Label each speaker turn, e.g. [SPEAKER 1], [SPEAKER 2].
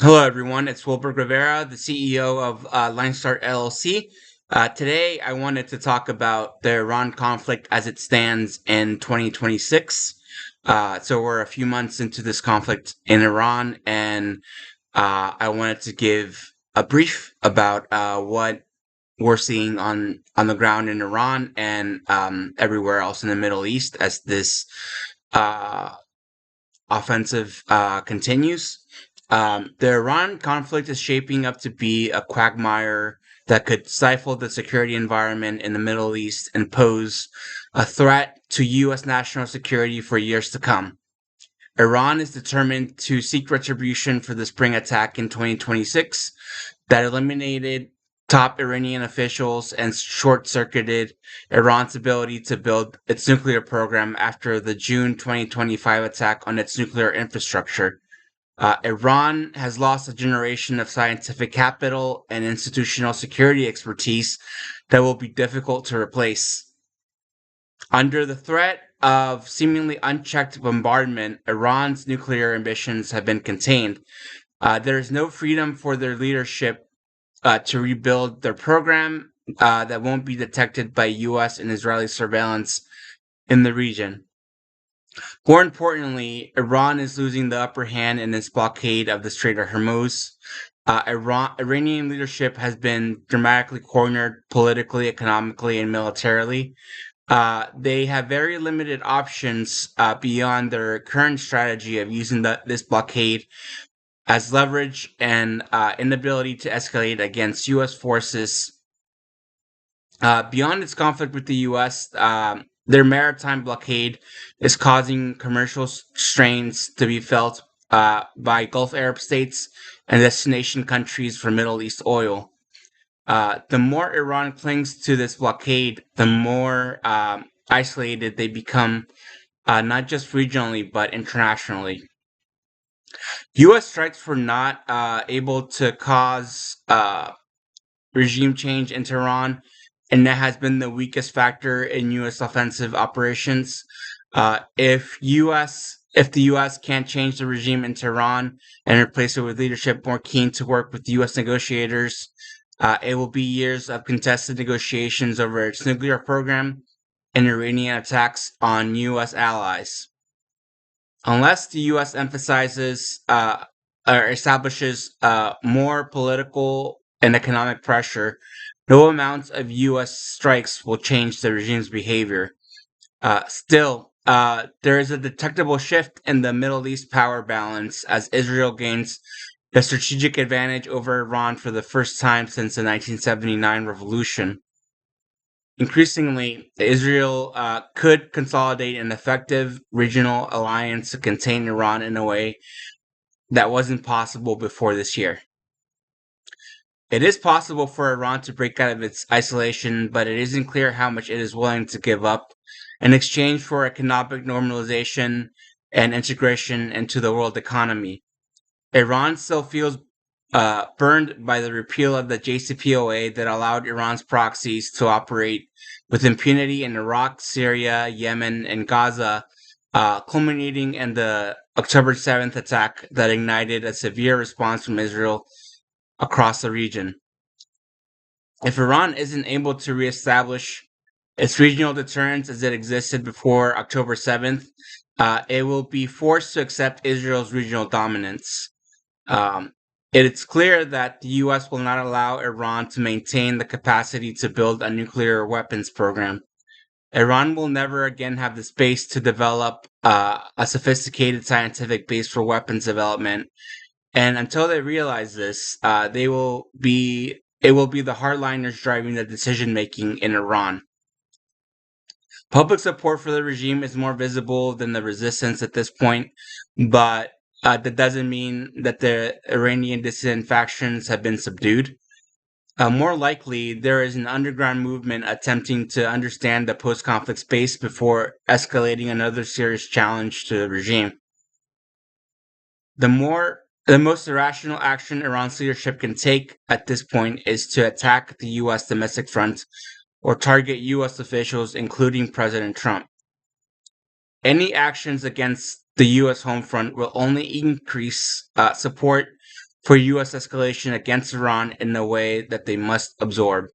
[SPEAKER 1] Hello, everyone. It's Wilberg Rivera, the CEO of LineStart LLC. Today, I wanted to talk about the Iran conflict as it stands in 2026. So we're a few months into this conflict in Iran, and I wanted to give a brief about what we're seeing on the ground in Iran and everywhere else in the Middle East as this uh, offensive continues. The Iran conflict is shaping up to be a quagmire that could stifle the security environment in the Middle East and pose a threat to U.S. national security for years to come. Iran is determined to seek retribution for the spring attack in 2026 that eliminated top Iranian officials and short circuited Iran's ability to build its nuclear program after the June 2025 attack on its nuclear infrastructure. Iran has lost a generation of scientific capital and institutional security expertise that will be difficult to replace. Under the threat of seemingly unchecked bombardment, Iran's nuclear ambitions have been contained. There is no freedom for their leadership to rebuild their program that won't be detected by U.S. and Israeli surveillance in the region. More importantly, Iran is losing the upper hand in its blockade of the Strait of Hormuz. Iranian leadership has been dramatically cornered politically, economically, and militarily. They have very limited options beyond their current strategy of using this blockade as leverage and inability to escalate against U.S. forces. Beyond its conflict with the U.S., their maritime blockade is causing commercial strains to be felt by Gulf Arab states and destination countries for Middle East oil. The more Iran clings to this blockade, the more isolated they become, not just regionally, but internationally. U.S. strikes were not able to cause regime change in Tehran, and that has been the weakest factor in U.S. offensive operations. If the U.S. can't change the regime in Tehran and replace it with leadership more keen to work with U.S. negotiators, it will be years of contested negotiations over its nuclear program and Iranian attacks on U.S. allies. Unless the U.S. emphasizes or establishes more political and economic pressure, no amount of U.S. strikes will change the regime's behavior. Still, there is a detectable shift in the Middle East power balance as Israel gains the strategic advantage over Iran for the first time since the 1979 revolution. Increasingly, Israel could consolidate an effective regional alliance to contain Iran in a way that wasn't possible before this year. It is possible for Iran to break out of its isolation, but it isn't clear how much it is willing to give up in exchange for economic normalization and integration into the world economy. Iran still feels burned by the repeal of the JCPOA that allowed Iran's proxies to operate with impunity in Iraq, Syria, Yemen, and Gaza, culminating in the October 7th attack that ignited a severe response from Israel across the region. If Iran isn't able to reestablish its regional deterrence as it existed before October 7th, it will be forced to accept Israel's regional dominance. Um, it's clear that the U.S. will not allow Iran to maintain the capacity to build a nuclear weapons program. Iran will never again have the space to develop a sophisticated scientific base for weapons development. And until they realize this, it will be the hardliners driving the decision making in Iran. Public support for the regime is more visible than the resistance at this point, but that doesn't mean that the Iranian dissident factions have been subdued. More likely, there is an underground movement attempting to understand the post conflict space before escalating another serious challenge to the regime. The most irrational action Iran's leadership can take at this point is to attack the U.S. domestic front or target U.S. officials, including President Trump. Any actions against the U.S. home front will only increase support for U.S. escalation against Iran in a way that they must absorb.